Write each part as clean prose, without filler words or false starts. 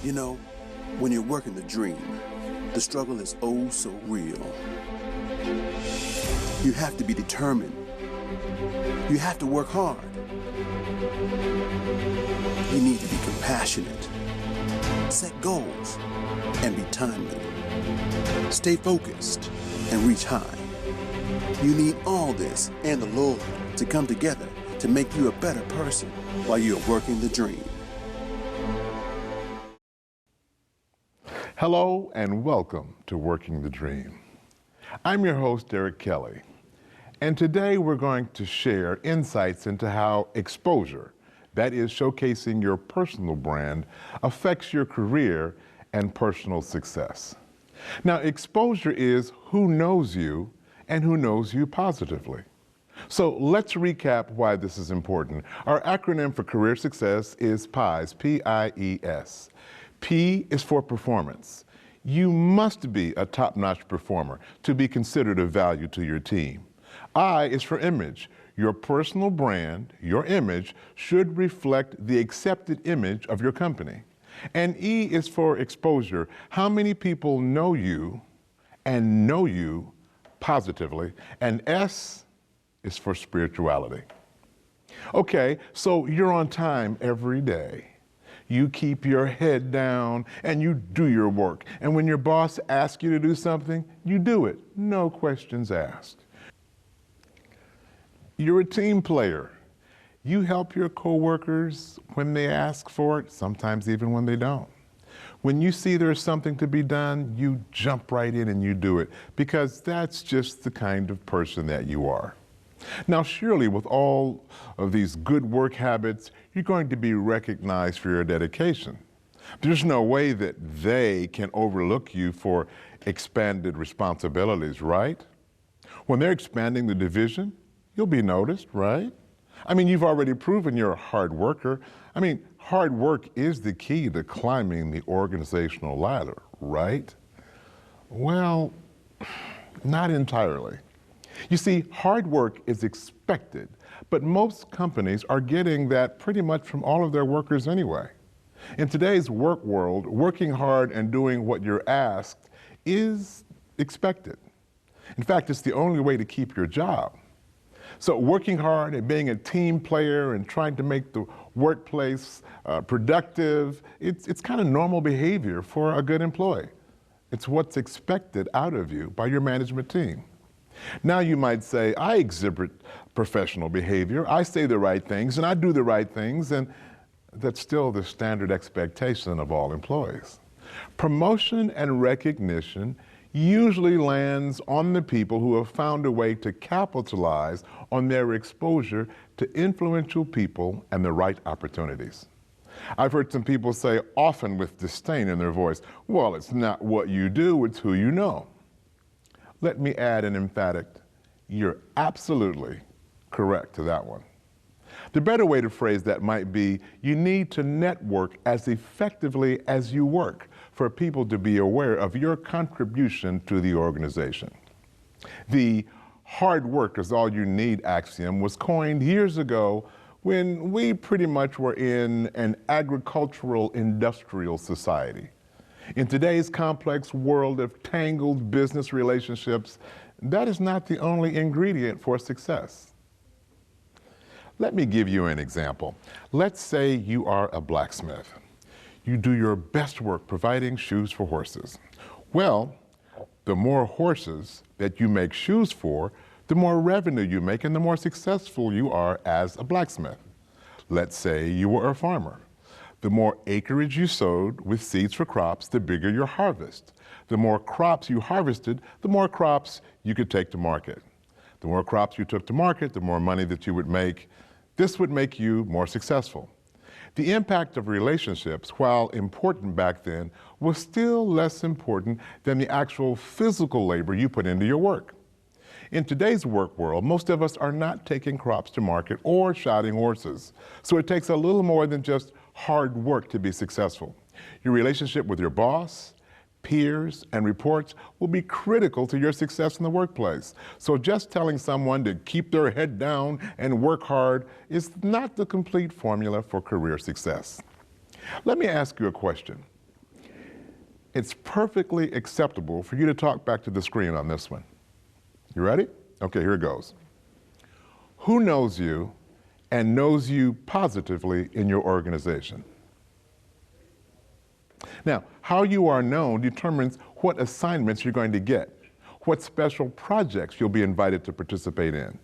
You know, when you're working the dream, the struggle is oh so real. You have to be determined. You have to work hard. You need to be compassionate, set goals, and be timely. Stay focused and reach high. You need all this and the Lord to come together to make you a better person while you're working the dream. Hello and welcome to Working the Dream. I'm your host, Derek Kelly, and today we're going to share insights into how exposure, that is showcasing your personal brand, affects your career and personal success. Now, exposure is who knows you and who knows you positively. So let's recap why this is important. Our acronym for career success is P.I.E.S, P-I-E-S. P is for performance. You must be a top-notch performer to be considered of value to your team. I is for image. Your personal brand, your image, should reflect the accepted image of your company. And E is for exposure. How many people know you and know you positively? And S is for spirituality. Okay, so you're on time every day. You keep your head down and you do your work. And when your boss asks you to do something, you do it, no questions asked. You're a team player. You help your coworkers when they ask for it, sometimes even when they don't. When you see there's something to be done, you jump right in and you do it because that's just the kind of person that you are. Now, surely with all of these good work habits, you're going to be recognized for your dedication. There's no way that they can overlook you for expanded responsibilities, right? When they're expanding the division, you'll be noticed, right? I mean, you've already proven you're a hard worker. I mean, hard work is the key to climbing the organizational ladder, right? Well, not entirely. You see, hard work is expected, but most companies are getting that pretty much from all of their workers anyway. In today's work world, working hard and doing what you're asked is expected. In fact, it's the only way to keep your job. So working hard and being a team player and trying to make the workplace productive, it's kind of normal behavior for a good employee. It's what's expected out of you by your management team. Now you might say, I exhibit professional behavior, I say the right things, and I do the right things, and that's still the standard expectation of all employees. Promotion and recognition usually lands on the people who have found a way to capitalize on their exposure to influential people and the right opportunities. I've heard some people say, often with disdain in their voice, well, it's not what you do, it's who you know. Let me add an emphatic, you're absolutely correct to that one. The better way to phrase that might be, you need to network as effectively as you work for people to be aware of your contribution to the organization. The hard work is all you need axiom was coined years ago when we pretty much were in an agricultural industrial society. In today's complex world of tangled business relationships, that is not the only ingredient for success. Let me give you an example. Let's say you are a blacksmith. You do your best work providing shoes for horses. Well, the more horses that you make shoes for, the more revenue you make and the more successful you are as a blacksmith. Let's say you were a farmer. The more acreage you sowed with seeds for crops, the bigger your harvest. The more crops you harvested, the more crops you could take to market. The more crops you took to market, the more money that you would make. This would make you more successful. The impact of relationships, while important back then, was still less important than the actual physical labor you put into your work. In today's work world, most of us are not taking crops to market or shodding horses. So it takes a little more than just hard work to be successful. Your relationship with your boss, peers, and reports will be critical to your success in the workplace. So just telling someone to keep their head down and work hard is not the complete formula for career success. Let me ask you a question. It's perfectly acceptable for you to talk back to the screen on this one. You ready? Okay, here it goes. Who knows you and knows you positively in your organization? Now, how you are known determines what assignments you're going to get, what special projects you'll be invited to participate in.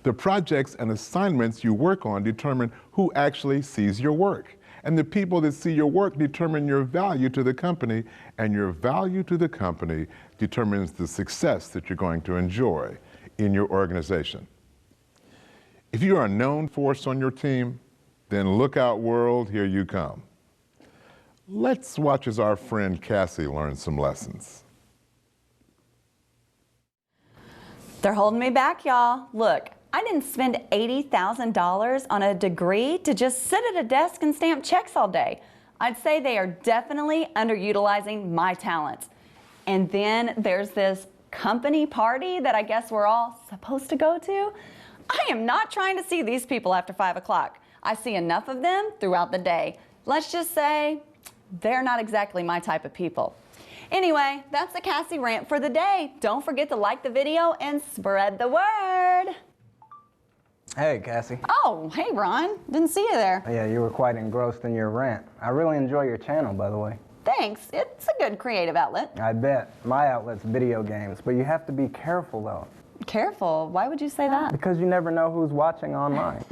The projects and assignments you work on determine who actually sees your work. And the people that see your work determine your value to the company, and your value to the company determines the success that you're going to enjoy in your organization. If you are a known force on your team, then look out, world, here you come. Let's watch as our friend Cassie learns some lessons. They're holding me back, y'all. Look, I didn't spend $80,000 on a degree to just sit at a desk and stamp checks all day. I'd say they are definitely underutilizing my talents. And then there's this company party that I guess we're all supposed to go to. I am not trying to see these people after 5 o'clock. I see enough of them throughout the day. Let's just say they're not exactly my type of people. Anyway, that's the Cassie rant for the day. Don't forget to like the video and spread the word. Hey, Cassie. Oh, hey, Ron. Didn't see you there. Yeah, you were quite engrossed in your rant. I really enjoy your channel, by the way. Thanks. It's a good creative outlet. I bet. My outlet's video games, but you have to be careful, though. Careful. Why would you say that? Because you never know who's watching online.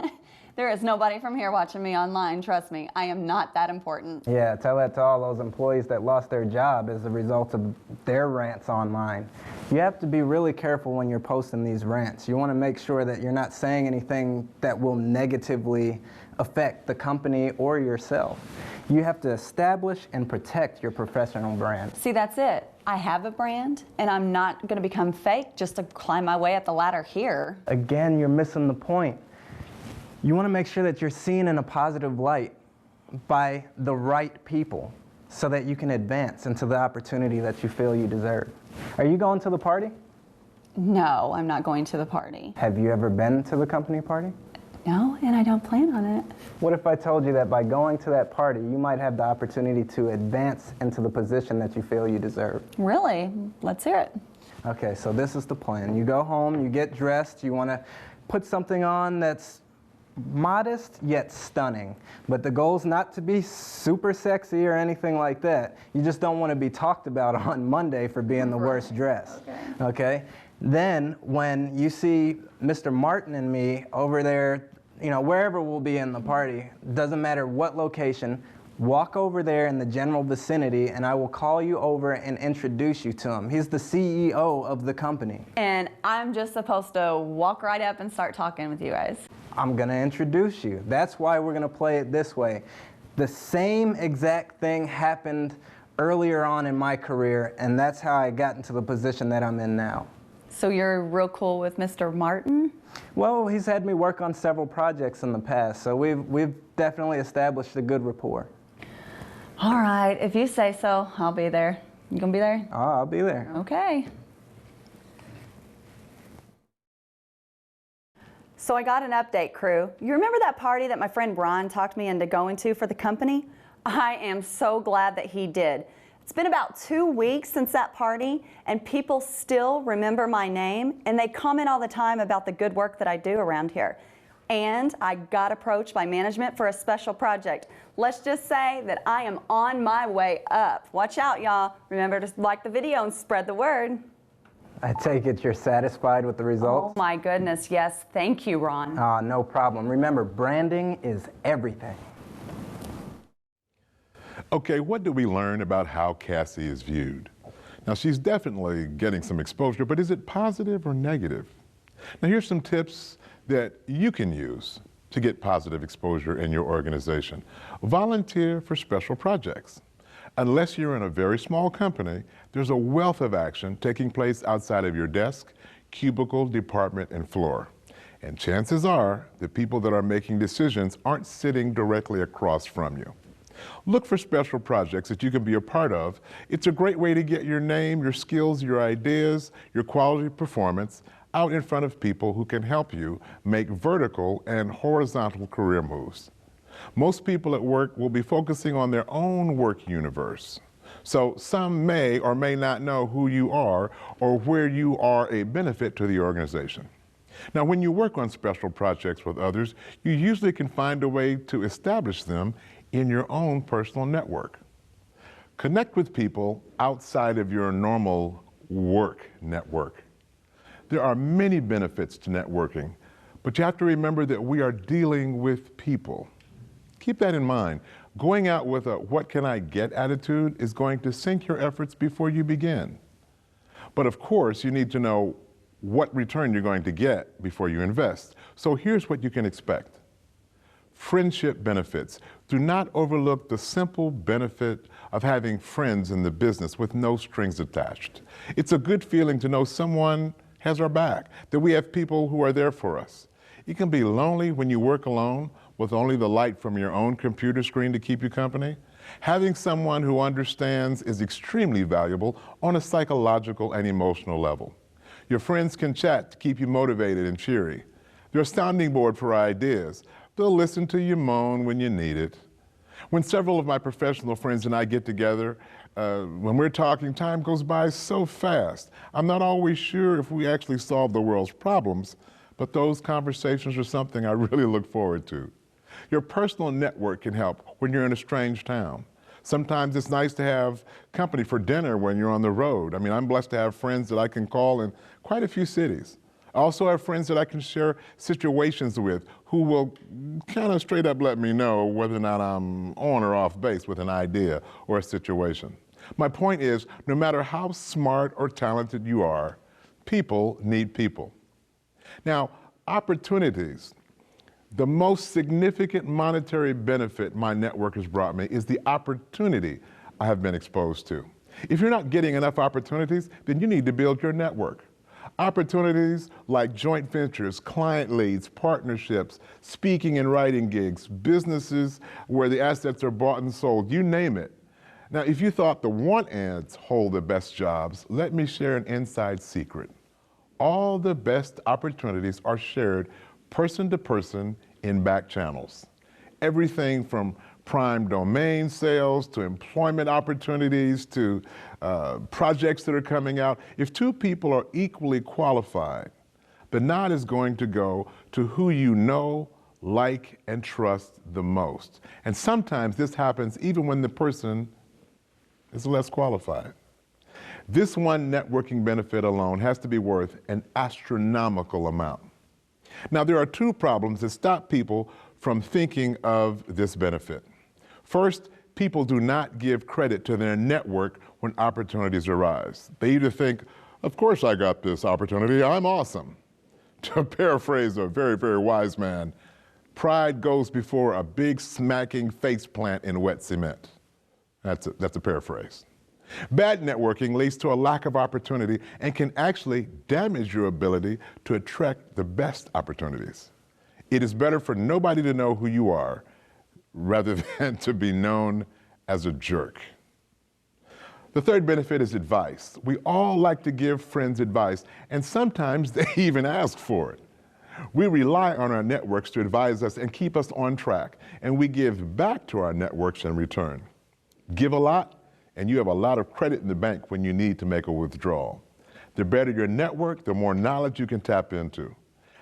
There is nobody from here watching me online. Trust me, I am not that important. Yeah, tell that to all those employees that lost their job as a result of their rants online. You have to be really careful when you're posting these rants. You want to make sure that you're not saying anything that will negatively affect the company or yourself. You have to establish and protect your professional brand. See, that's it. I have a brand, and I'm not going to become fake just to climb my way up the ladder here. Again, you're missing the point. You want to make sure that you're seen in a positive light by the right people so that you can advance into the opportunity that you feel you deserve. Are you going to the party? No, I'm not going to the party. Have you ever been to the company party? No, and I don't plan on it. What if I told you that by going to that party, you might have the opportunity to advance into the position that you feel you deserve? Really? Let's hear it. Okay, so this is the plan. You go home, you get dressed, you want to put something on that's modest yet stunning, but the goal's not to be super sexy or anything like that. You just don't want to be talked about on Monday for being the worst dress. Okay? Then when you see Mr. Martin and me over there, you know, wherever we'll be in the party, doesn't matter what location, walk over there in the general vicinity and I will call you over and introduce you to him. He's the CEO of the company. And I'm just supposed to walk right up and start talking with you guys. I'm going to introduce you. That's why we're going to play it this way. The same exact thing happened earlier on in my career, and that's how I got into the position that I'm in now. So you're real cool with Mr. Martin? Well, he's had me work on several projects in the past, so we've definitely established a good rapport. All right, if you say so, I'll be there. You gonna be there? Oh, I'll be there. Okay. So I got an update, crew. You remember that party that my friend Ron talked me into going to for the company? I am so glad that he did. It's been about 2 weeks since that party, and people still remember my name, and they comment all the time about the good work that I do around here. And I got approached by management for a special project. Let's just say that I am on my way up. Watch out, y'all. Remember to like the video and spread the word. I take it you're satisfied with the results? Oh my goodness, yes. Thank you, Ron. No problem. Remember, branding is everything. Okay, what do we learn about how Cassie is viewed? Now, she's definitely getting some exposure, but is it positive or negative? Now, here's some tips that you can use to get positive exposure in your organization. Volunteer for special projects. Unless you're in a very small company, there's a wealth of action taking place outside of your desk, cubicle, department, and floor. And chances are the people that are making decisions aren't sitting directly across from you. Look for special projects that you can be a part of. It's a great way to get your name, your skills, your ideas, your quality performance out in front of people who can help you make vertical and horizontal career moves. Most people at work will be focusing on their own work universe. So some may or may not know who you are or where you are a benefit to the organization. Now, when you work on special projects with others, you usually can find a way to establish them in your own personal network. Connect with people outside of your normal work network. There are many benefits to networking, but you have to remember that we are dealing with people. Keep that in mind. Going out with a what can I get attitude is going to sink your efforts before you begin. But of course, you need to know what return you're going to get before you invest. So here's what you can expect. Friendship benefits. Do not overlook the simple benefit of having friends in the business with no strings attached. It's a good feeling to know someone has our back, that we have people who are there for us. You can be lonely when you work alone with only the light from your own computer screen to keep you company. Having someone who understands is extremely valuable on a psychological and emotional level. Your friends can chat to keep you motivated and cheery. They're a sounding board for ideas. They'll listen to you moan when you need it. When several of my professional friends and I get together, when we're talking, time goes by so fast. I'm not always sure if we actually solve the world's problems, but those conversations are something I really look forward to. Your personal network can help when you're in a strange town. Sometimes it's nice to have company for dinner when you're on the road. I mean, I'm blessed to have friends that I can call in quite a few cities. I also have friends that I can share situations with who will kind of straight up let me know whether or not I'm on or off base with an idea or a situation. My point is, no matter how smart or talented you are, people need people. Now, opportunities. The most significant monetary benefit my network has brought me is the opportunity I have been exposed to. If you're not getting enough opportunities, then you need to build your network. Opportunities like joint ventures, client leads, partnerships, speaking and writing gigs, businesses where the assets are bought and sold, you name it. Now, if you thought the want ads hold the best jobs, let me share an inside secret. All the best opportunities are shared person to person in back channels. Everything from prime domain sales to employment opportunities to projects that are coming out. If two people are equally qualified, the nod is going to go to who you know, like, and trust the most. And sometimes this happens even when the person is less qualified. This one networking benefit alone has to be worth an astronomical amount. Now, there are two problems that stop people from thinking of this benefit. First, people do not give credit to their network when opportunities arise. They either think, of course I got this opportunity, I'm awesome. To paraphrase a very, very wise man, pride goes before a big smacking faceplant in wet cement. That's a paraphrase. Bad networking leads to a lack of opportunity and can actually damage your ability to attract the best opportunities. It is better for nobody to know who you are rather than to be known as a jerk. The third benefit is advice. We all like to give friends advice, and sometimes they even ask for it. We rely on our networks to advise us and keep us on track, and we give back to our networks in return. Give a lot, and you have a lot of credit in the bank when you need to make a withdrawal. The better your network, the more knowledge you can tap into.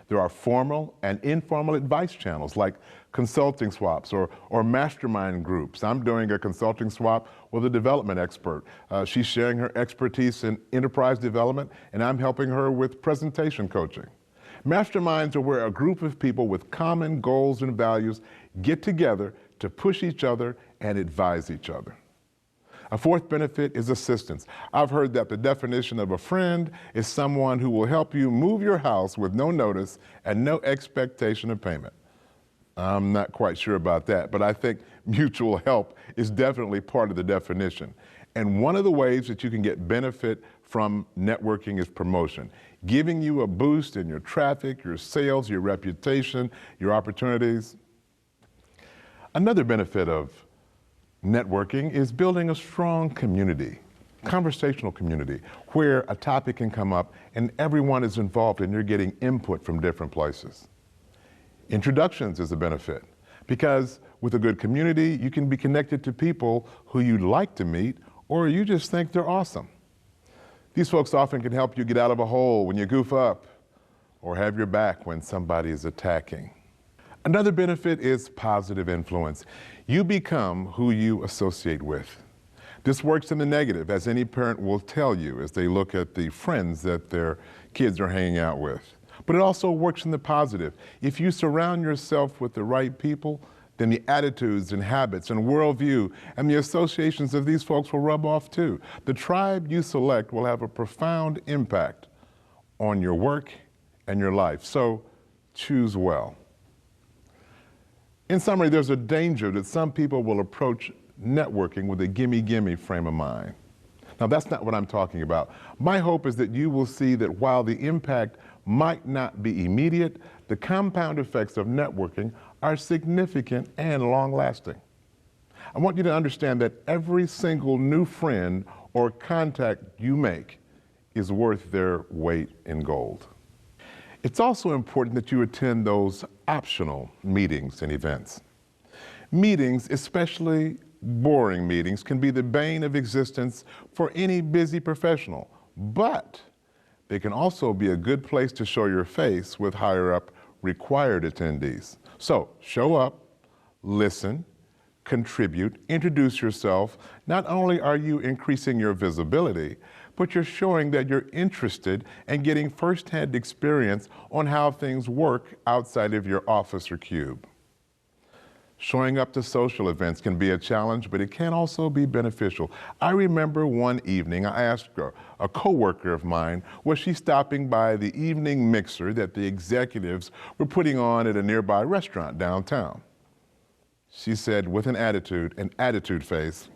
There are formal and informal advice channels like consulting swaps or mastermind groups. I'm doing a consulting swap with a development expert. She's sharing her expertise in enterprise development, and I'm helping her with presentation coaching. Masterminds are where a group of people with common goals and values get together to push each other and advise each other. A fourth benefit is assistance. I've heard that the definition of a friend is someone who will help you move your house with no notice and no expectation of payment. I'm not quite sure about that, but I think mutual help is definitely part of the definition. And one of the ways that you can get benefit from networking is promotion, giving you a boost in your traffic, your sales, your reputation, your opportunities. Another benefit of networking is building a strong community, conversational community, where a topic can come up and everyone is involved and you're getting input from different places. Introductions is a benefit because with a good community, you can be connected to people who you'd like to meet or you just think they're awesome. These folks often can help you get out of a hole when you goof up, or have your back when somebody is attacking. Another benefit is positive influence. You become who you associate with. This works in the negative, as any parent will tell you as they look at the friends that their kids are hanging out with. But it also works in the positive. If you surround yourself with the right people, then the attitudes and habits and worldview and the associations of these folks will rub off too. The tribe you select will have a profound impact on your work and your life. So choose well. In summary, there's a danger that some people will approach networking with a gimme frame of mind. Now, that's not what I'm talking about. My hope is that you will see that while the impact might not be immediate, the compound effects of networking are significant and long-lasting. I want you to understand that every single new friend or contact you make is worth their weight in gold. It's also important that you attend those optional meetings and events. Meetings, especially boring meetings, can be the bane of existence for any busy professional, but they can also be a good place to show your face with higher-up required attendees. So show up, listen, contribute, introduce yourself. Not only are you increasing your visibility, but you're showing that you're interested and getting firsthand experience on how things work outside of your office or cube. Showing up to social events can be a challenge, but it can also be beneficial. I remember one evening, I asked a coworker of mine, was she stopping by the evening mixer that the executives were putting on at a nearby restaurant downtown? She said with an attitude face,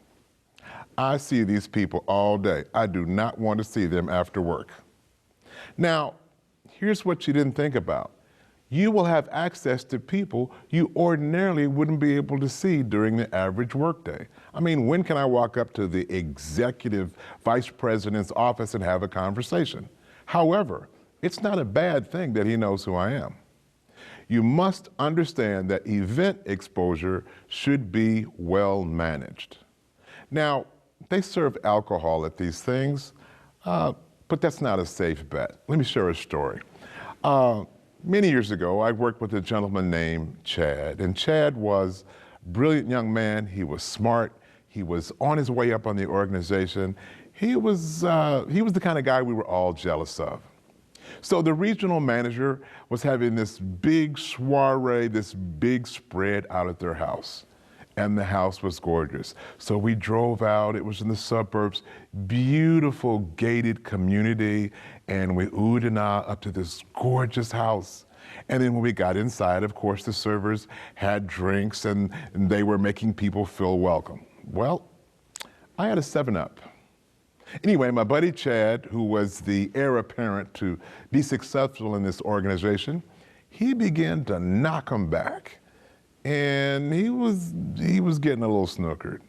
"I see these people all day. I do not want to see them after work." Now, here's what she didn't think about. You will have access to people you ordinarily wouldn't be able to see during the average workday. I mean, when can I walk up to the executive vice president's office and have a conversation? However, it's not a bad thing that he knows who I am. You must understand that event exposure should be well managed. Now, they serve alcohol at these things, but that's not a safe bet. Let me share a story. Many years ago, I worked with a gentleman named Chad, and Chad was a brilliant young man. He was smart. He was on his way up on the organization. He was the kind of guy we were all jealous of. So the regional manager was having this big soiree, this big spread out at their house. And the house was gorgeous. So we drove out, it was in the suburbs, beautiful gated community, and we oohed and ahed up to this gorgeous house. And then when we got inside, of course, the servers had drinks and they were making people feel welcome. Well, I had a 7-Up. Anyway, my buddy Chad, who was the heir apparent to be successful in this organization, he began to knock them back. And he was getting a little snookered.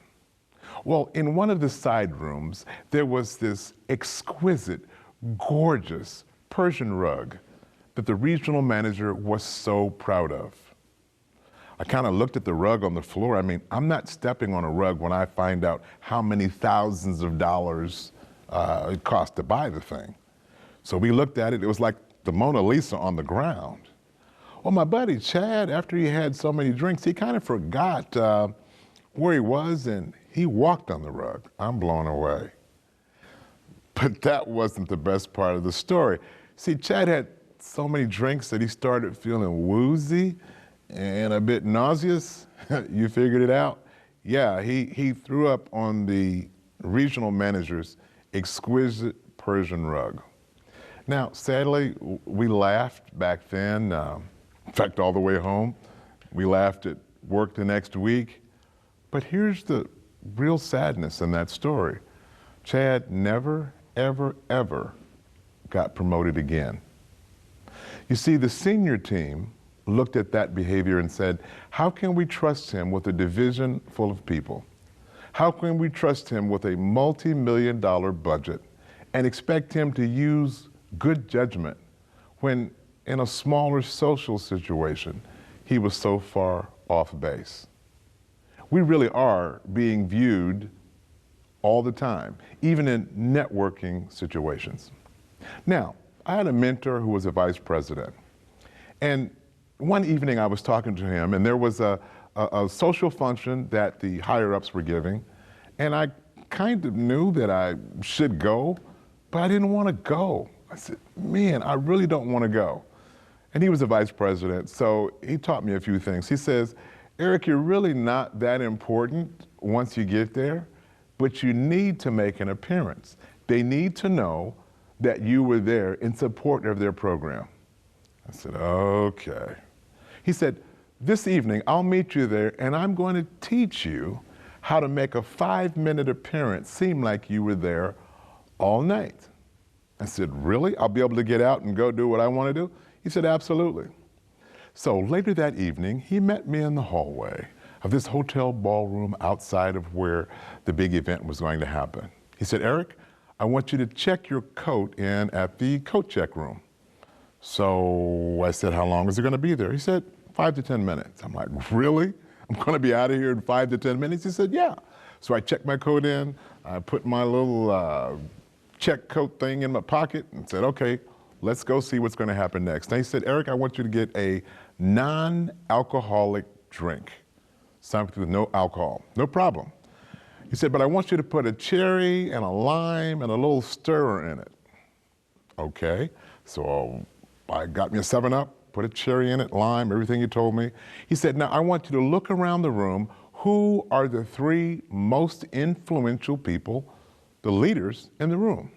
Well, in one of the side rooms, there was this exquisite, gorgeous Persian rug that the regional manager was so proud of. I kind of looked at the rug on the floor. I mean, I'm not stepping on a rug when I find out how many thousands of dollars it cost to buy the thing. So we looked at it. It was like the Mona Lisa on the ground. Well, my buddy Chad, after he had so many drinks, he kind of forgot where he was, and he walked on the rug. I'm blown away. But that wasn't the best part of the story. See, Chad had so many drinks that he started feeling woozy and a bit nauseous. You figured it out? Yeah, he threw up on the regional manager's exquisite Persian rug. Now, sadly, we laughed back then. In fact, all the way home, we laughed at work the next week. But here's the real sadness in that story. Chad never, ever, ever got promoted again. You see, the senior team looked at that behavior and said, how can we trust him with a division full of people? How can we trust him with a multi-million-dollar budget and expect him to use good judgment when in a smaller social situation, he was so far off base? We really are being viewed all the time, even in networking situations. Now, I had a mentor who was a vice president. And one evening I was talking to him, and there was a social function that the higher-ups were giving, and I kind of knew that I should go, but I didn't want to go. I said, man, I really don't want to go. And he was a vice president, so he taught me a few things. He says, Eric, you're really not that important once you get there, but you need to make an appearance. They need to know that you were there in support of their program. I said, okay. He said, this evening I'll meet you there and I'm going to teach you how to make a 5-minute appearance seem like you were there all night. I said, really? I'll be able to get out and go do what I want to do? He said, absolutely. So later that evening, he met me in the hallway of this hotel ballroom outside of where the big event was going to happen. He said, Eric, I want you to check your coat in at the coat check room. So I said, how long is it going to be there? He said, 5 to 10 minutes. I'm like, really? I'm going to be out of here in 5 to 10 minutes? He said, yeah. So I checked my coat in, I put my little check coat thing in my pocket and said, okay, let's go see what's going to happen next. And he said, Eric, I want you to get a non-alcoholic drink, something with no alcohol. No problem. He said, but I want you to put a cherry and a lime and a little stirrer in it. Okay, so I got me a 7-Up, put a cherry in it, lime, everything you told me. He said, now I want you to look around the room. Who are the 3 most influential people, the leaders in the room?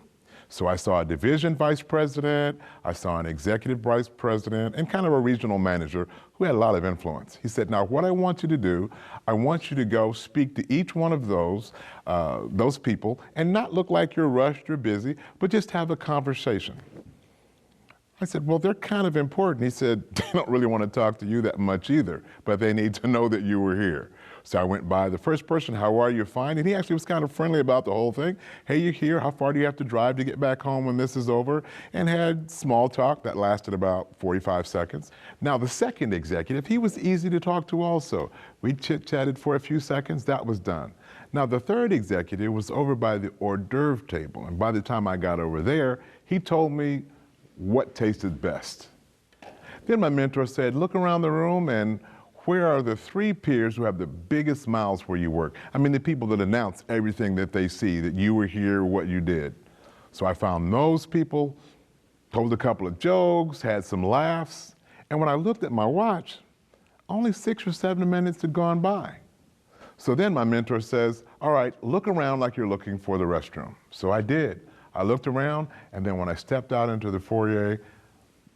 So I saw a division vice president, I saw an executive vice president, and kind of a regional manager who had a lot of influence. He said, now what I want you to do, I want you to go speak to each one of those people and not look like you're rushed or busy, but just have a conversation. I said, well, they're kind of important. He said, they don't really want to talk to you that much either, but they need to know that you were here. So I went by the first person, how are you, fine? And he actually was kind of friendly about the whole thing. Hey, you're here, how far do you have to drive to get back home when this is over? And had small talk that lasted about 45 seconds. Now the second executive, he was easy to talk to also. We chit-chatted for a few seconds, that was done. Now the third executive was over by the hors d'oeuvre table. And by the time I got over there, he told me what tasted best. Then my mentor said, look around the room and where are the 3 peers who have the biggest smiles where you work? I mean, the people that announce everything that they see, that you were here, what you did. So I found those people, told a couple of jokes, had some laughs, and when I looked at my watch, only 6 or 7 minutes had gone by. So then my mentor says, all right, look around like you're looking for the restroom. So I did. I looked around, and then when I stepped out into the foyer,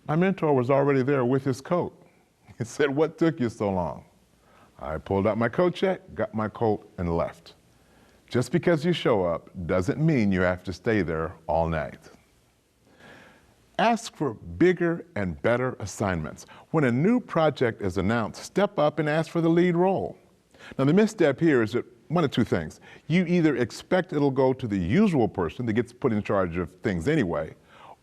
my mentor was already there with his coat. He said, what took you so long? I pulled out my coat check, got my coat, and left. Just because you show up doesn't mean you have to stay there all night. Ask for bigger and better assignments. When a new project is announced, step up and ask for the lead role. Now the misstep here is that one of 2 things. You either expect it'll go to the usual person that gets put in charge of things anyway,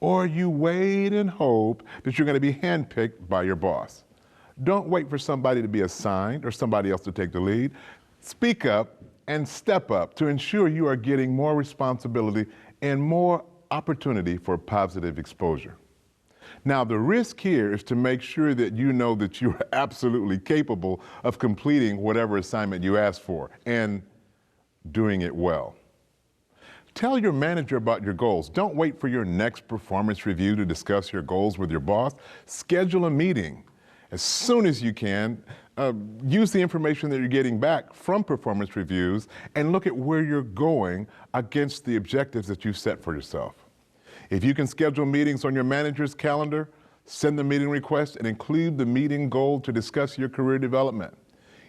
or you wait and hope that you're going to be handpicked by your boss. Don't wait for somebody to be assigned or somebody else to take the lead. Speak up and step up to ensure you are getting more responsibility and more opportunity for positive exposure. Now, the risk here is to make sure that you know that you are absolutely capable of completing whatever assignment you ask for and doing it well. Tell your manager about your goals. Don't wait for your next performance review to discuss your goals with your boss. Schedule a meeting as soon as you can. Use the information that you're getting back from performance reviews and look at where you're going against the objectives that you set for yourself. If you can schedule meetings on your manager's calendar, send the meeting request and include the meeting goal to discuss your career development.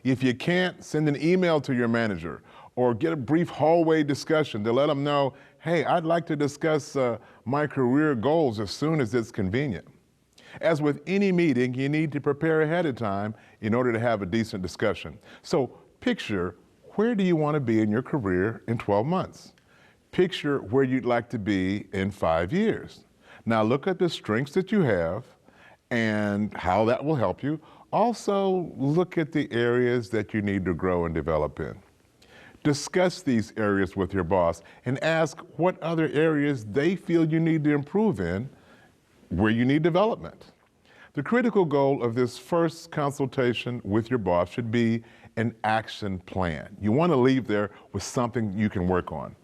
If you can't, send an email to your manager or get a brief hallway discussion to let them know, hey, I'd like to discuss my career goals as soon as it's convenient. As with any meeting, you need to prepare ahead of time in order to have a decent discussion. So picture, where do you want to be in your career in 12 months? Picture where you'd like to be in 5 years. Now look at the strengths that you have and how that will help you. Also look at the areas that you need to grow and develop in. Discuss these areas with your boss and ask what other areas they feel you need to improve in, where you need development. The critical goal of this first consultation with your boss should be an action plan. You want to leave there with something you can work on.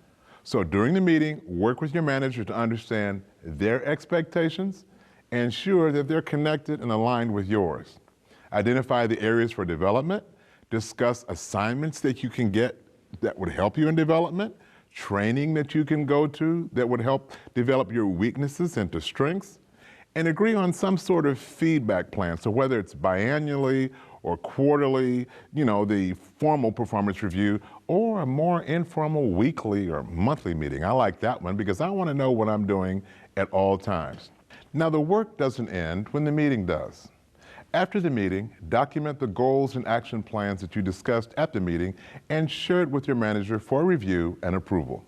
So during the meeting, work with your manager to understand their expectations and ensure that they're connected and aligned with yours. Identify the areas for development, discuss assignments that you can get that would help you in development, training that you can go to that would help develop your weaknesses into strengths, and agree on some sort of feedback plan. So whether it's biannually or quarterly, the formal performance review, or a more informal weekly or monthly meeting. I like that one because I want to know what I'm doing at all times. Now, the work doesn't end when the meeting does. After the meeting, document the goals and action plans that you discussed at the meeting and share it with your manager for review and approval.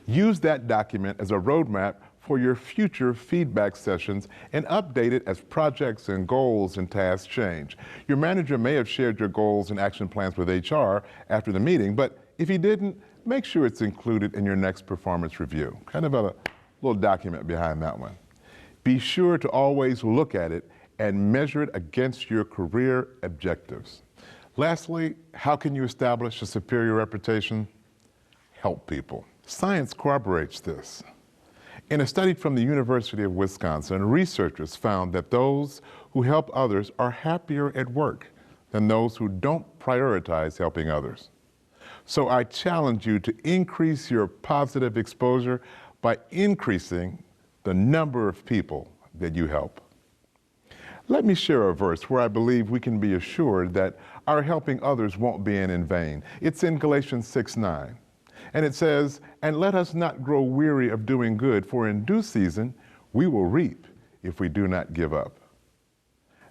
Use that document as a roadmap for your future feedback sessions and update it as projects and goals and tasks change. Your manager may have shared your goals and action plans with HR after the meeting, but if he didn't, make sure it's included in your next performance review. Kind of a little document behind that one. Be sure to always look at it and measure it against your career objectives. Lastly, how can you establish a superior reputation? Help people. Science corroborates this. In a study from the University of Wisconsin, researchers found that those who help others are happier at work than those who don't prioritize helping others. So I challenge you to increase your positive exposure by increasing the number of people that you help. Let me share a verse where I believe we can be assured that our helping others won't be in vain. It's in Galatians 6:9. And it says, "And let us not grow weary of doing good, for in due season we will reap if we do not give up."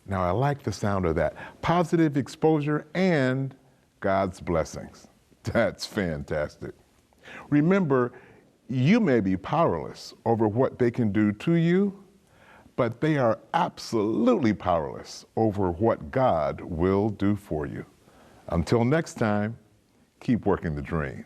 Now, I like the sound of that. Positive exposure and God's blessings. That's fantastic. Remember, you may be powerless over what they can do to you, but they are absolutely powerless over what God will do for you. Until next time, keep working the dream.